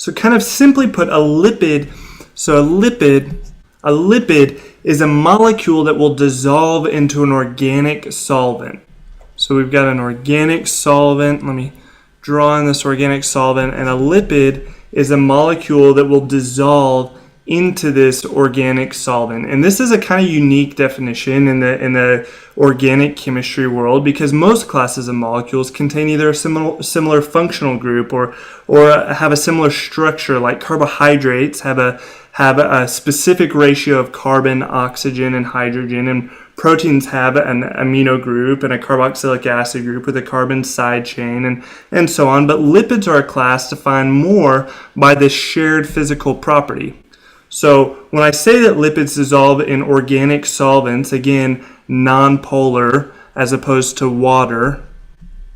So kind of simply put, a lipid is a molecule that will dissolve into an organic solvent. So we've got an organic solvent. Let me draw in this organic solvent, and a lipid is a molecule that will dissolve into this organic solvent. And this is a kind of unique definition in the organic chemistry world, because most classes of molecules contain either a similar functional group or have a similar structure. Like carbohydrates have a specific ratio of carbon, oxygen, and hydrogen, and proteins have an amino group and a carboxylic acid group with a carbon side chain, and so on. But lipids are a class defined more by this shared physical property. So when I say that lipids dissolve in organic solvents, again, nonpolar as opposed to water,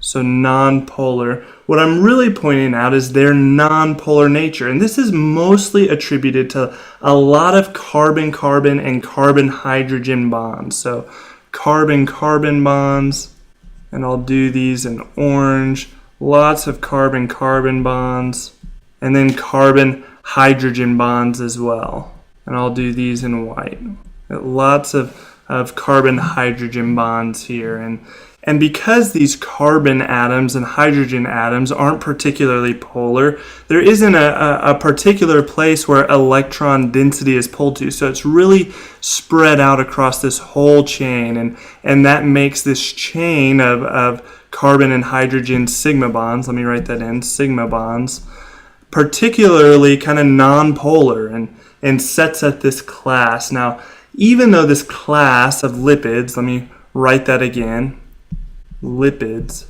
so nonpolar, what I'm really pointing out is their nonpolar nature. And this is mostly attributed to a lot of carbon-carbon and carbon-hydrogen bonds. So carbon-carbon bonds, and I'll do these in orange, lots of carbon-carbon bonds, and then carbon-hydrogen bonds as well. And I'll do these in white. Lots of carbon-hydrogen bonds here. And because these carbon atoms and hydrogen atoms aren't particularly polar, there isn't a particular place where electron density is pulled to. So it's really spread out across this whole chain. And that makes this chain of carbon and hydrogen sigma bonds, let me write that in, sigma bonds, particularly kind of nonpolar and sets up this class. Now, even though this class of lipids, let me write that again, lipids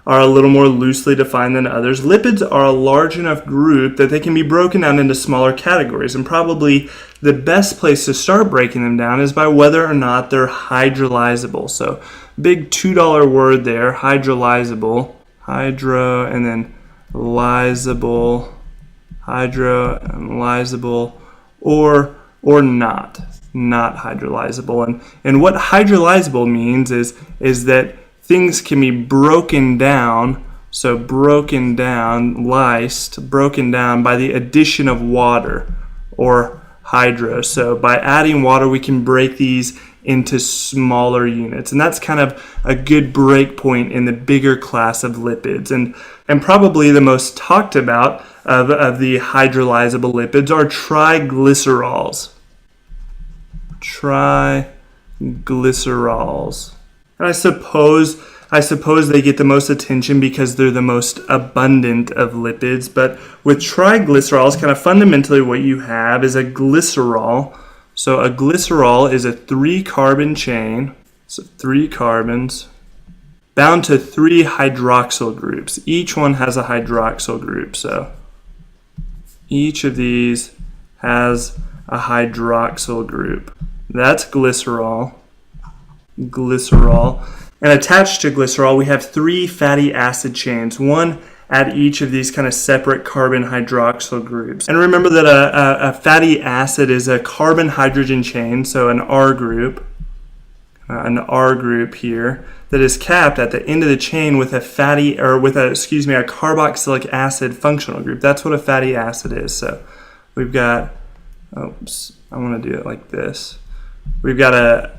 are a little more loosely defined than others. Lipids are a large enough group that they can be broken down into smaller categories, and probably the best place to start breaking them down is by whether or not they're hydrolyzable. So big $2 word there, hydrolyzable, hydro and then lyzable, hydro and lyzable, or not hydrolyzable. And what hydrolyzable means is that things can be broken down, so broken down, lysed, broken down by the addition of water or hydro. So by adding water, we can break these into smaller units. And that's kind of a good break point in the bigger class of lipids. And probably the most talked about of the hydrolyzable lipids are triglycerols. Triglycerols. And I suppose they get the most attention because they're the most abundant of lipids. But with triglycerols, kind of fundamentally what you have is a glycerol. So a glycerol is a 3-carbon chain, so 3 carbons, bound to 3 hydroxyl groups. Each one has a hydroxyl group. So each of these has a hydroxyl group. That's glycerol. And attached to glycerol, we have 3 fatty acid chains, one at each of these kind of separate carbon hydroxyl groups. And remember that a fatty acid is a carbon hydrogen chain, so an R group here, that is capped at the end of the chain with a carboxylic acid functional group. That's what a fatty acid is. So we've got, I want to do it like this. We've got a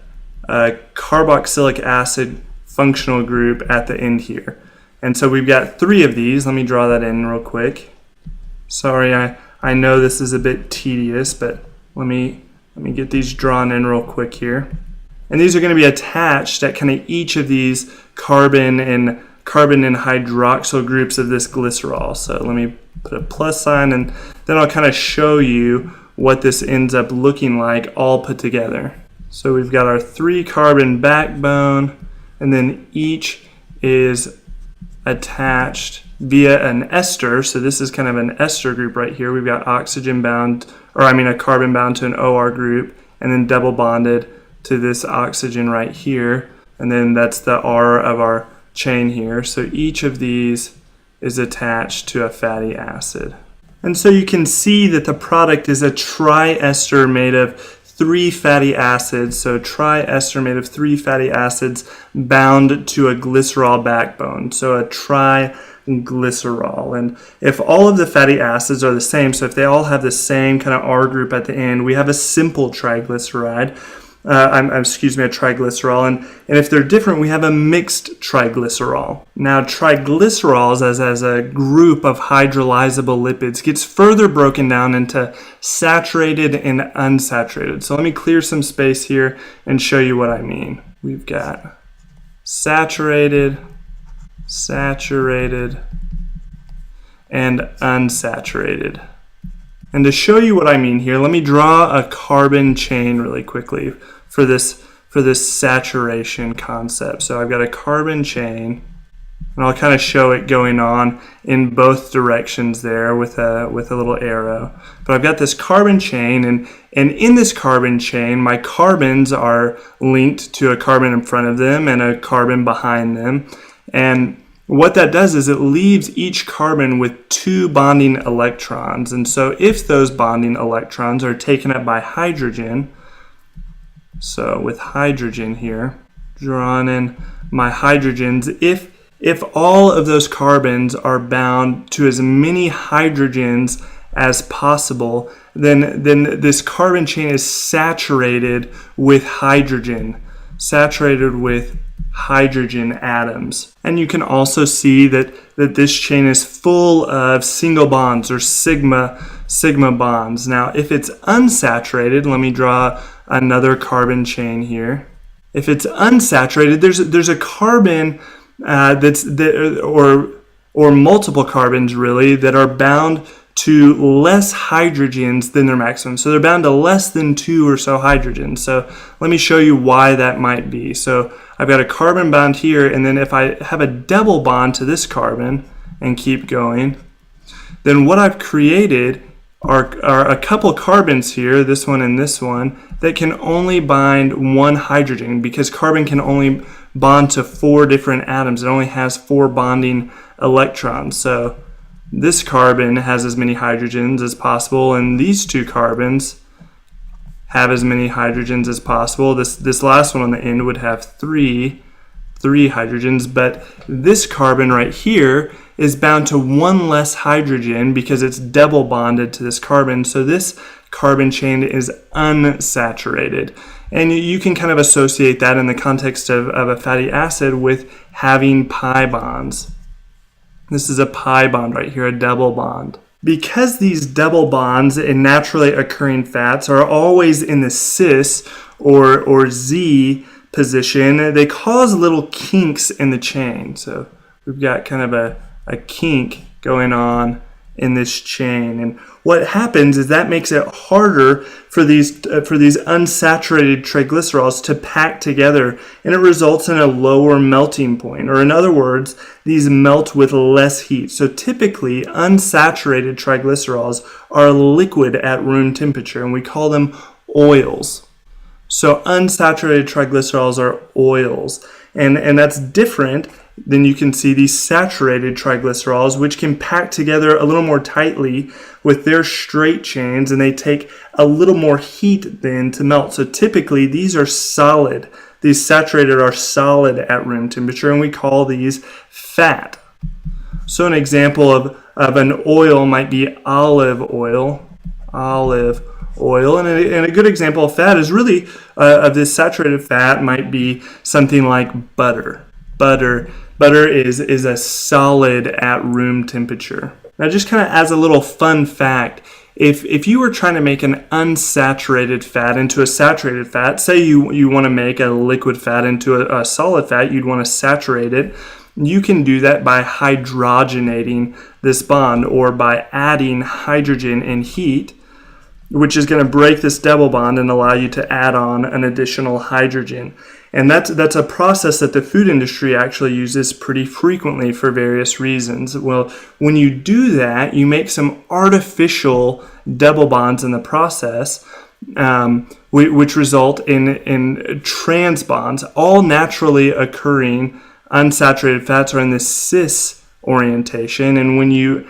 carboxylic acid functional group at the end here. And so we've got 3 of these. Let me draw that in real quick. Sorry, I know this is a bit tedious, but let me get these drawn in real quick here. And these are going to be attached at kind of each of these carbon and hydroxyl groups of this glycerol. So let me put a plus sign, and then I'll kind of show you what this ends up looking like all put together. So we've got our 3-carbon backbone, and then each is attached via an ester. So this is kind of an ester group right here. We've got a carbon bound to an OR group, and then double bonded to this oxygen right here. And then that's the R of our chain here. So each of these is attached to a fatty acid. And so you can see that the product is a triester made of 3 fatty acids. So triester made of 3 fatty acids bound to a glycerol backbone. So a triglycerol. And if all of the fatty acids are the same, so if they all have the same kind of R group at the end, we have a simple triglyceride. Excuse me, a triglycerol, and if they're different, we have a mixed triglycerol. Now, triglycerols as a group of hydrolyzable lipids gets further broken down into saturated and unsaturated. So let me clear some space here and show you what I mean. We've got saturated, and unsaturated. And to show you what I mean here, let me draw a carbon chain really quickly for this saturation concept. So I've got a carbon chain, and I'll kind of show it going on in both directions there with a little arrow. But I've got this carbon chain, and in this carbon chain, my carbons are linked to a carbon in front of them and a carbon behind them. And what that does is it leaves each carbon with 2 bonding electrons. And so if those bonding electrons are taken up by hydrogen, so with hydrogen here, drawing in my hydrogens, if all of those carbons are bound to as many hydrogens as possible, then this carbon chain is saturated with hydrogen, atoms. And you can also see that this chain is full of single bonds or sigma bonds. Now, if it's unsaturated, let me draw another carbon chain here. If it's unsaturated, there's a carbon or multiple carbons really that are bound to less hydrogens than their maximum. So they're bound to less than 2 or so hydrogens. So let me show you why that might be. So I've got a carbon bound here, and then if I have a double bond to this carbon and keep going, then what I've created are a couple carbons here, this one and this one, that can only bind 1 hydrogen, because carbon can only bond to 4 different atoms. It only has 4 bonding electrons. So this carbon has as many hydrogens as possible, and these 2 carbons have as many hydrogens as possible. This last one on the end would have 3 hydrogens, but this carbon right here is bound to 1 less hydrogen because it's double bonded to this carbon. So this carbon chain is unsaturated. And you can kind of associate that in the context of a fatty acid with having pi bonds. This is a pi bond right here, a double bond. Because these double bonds in naturally occurring fats are always in the cis or Z position, they cause little kinks in the chain. So we've got kind of a kink going on in this chain, and what happens is that makes it harder for these unsaturated triglycerols to pack together, and it results in a lower melting point, or in other words, these melt with less heat. So typically unsaturated triglycerols are liquid at room temperature, and we call them oils. So unsaturated triglycerols are oils, and that's different. Then you can see these saturated triglycerols, which can pack together a little more tightly with their straight chains, and they take a little more heat then to melt. So typically these are solid. These saturated are solid at room temperature, and we call these fat. So an example of an oil might be olive oil. And a good example of fat is really of this saturated fat might be something like butter. Butter is a solid at room temperature. Now, just kind of as a little fun fact, if you were trying to make an unsaturated fat into a saturated fat, say you want to make a liquid fat into a solid fat, you'd want to saturate it. You can do that by hydrogenating this bond, or by adding hydrogen and heat, which is going to break this double bond and allow you to add on an additional hydrogen. And that's a process that the food industry actually uses pretty frequently for various reasons. Well, when you do that, you make some artificial double bonds in the process, which result in trans bonds. All naturally occurring unsaturated fats are in this cis orientation, and when you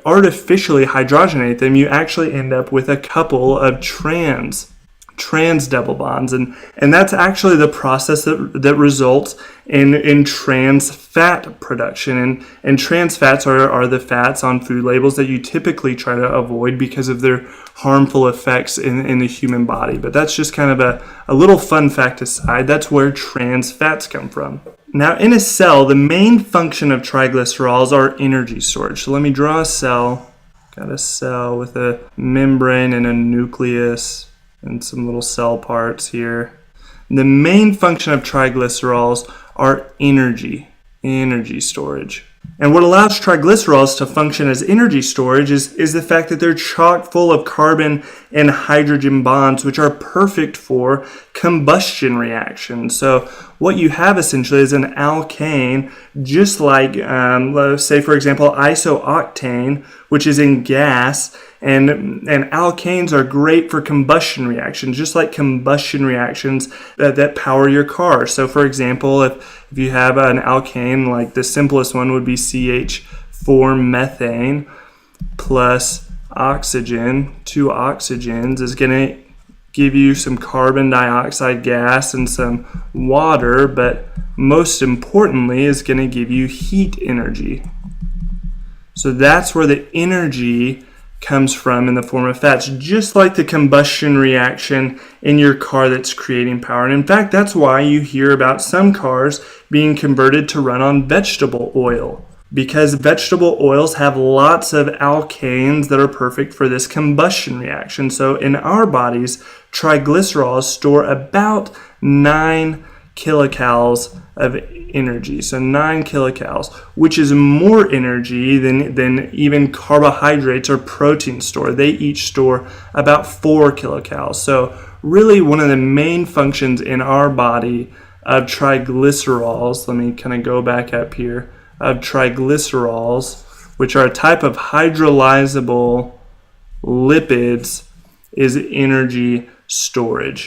artificially hydrogenate them, you actually end up with a couple of trans trans double bonds, and that's actually the process that results in trans fat production, and trans fats are the fats on food labels that you typically try to avoid because of their harmful effects in the human body. But that's just kind of a little fun fact aside. That's where trans fats come from. Now, in a cell, the main function of triglycerols are energy storage. So let me draw a cell. Got a cell with a membrane and a nucleus and some little cell parts here. The main function of triglycerols are energy storage. And what allows triglycerols to function as energy storage is the fact that they're chock full of carbon and hydrogen bonds, which are perfect for combustion reactions. So what you have essentially is an alkane, just like, let's say, for example, isooctane, which is in gas, and alkanes are great for combustion reactions, just like combustion reactions that power your car. So, for example, if you have an alkane, like the simplest one would be CH4 methane plus oxygen, 2 oxygens, is going to give you some carbon dioxide gas and some water, but most importantly is going to give you heat energy. So that's where the energy comes from in the form of fats, just like the combustion reaction in your car that's creating power. And in fact, that's why you hear about some cars being converted to run on vegetable oil, because vegetable oils have lots of alkanes that are perfect for this combustion reaction. So in our bodies, triglycerols store about 9 kilocalories of energy. So 9 kilocalories, which is more energy than even carbohydrates or protein store. They each store about 4 kilocalories. So really one of the main functions in our body of triglycerols, let me kind of go back up here, of triglycerols, which are a type of hydrolyzable lipids, is energy storage.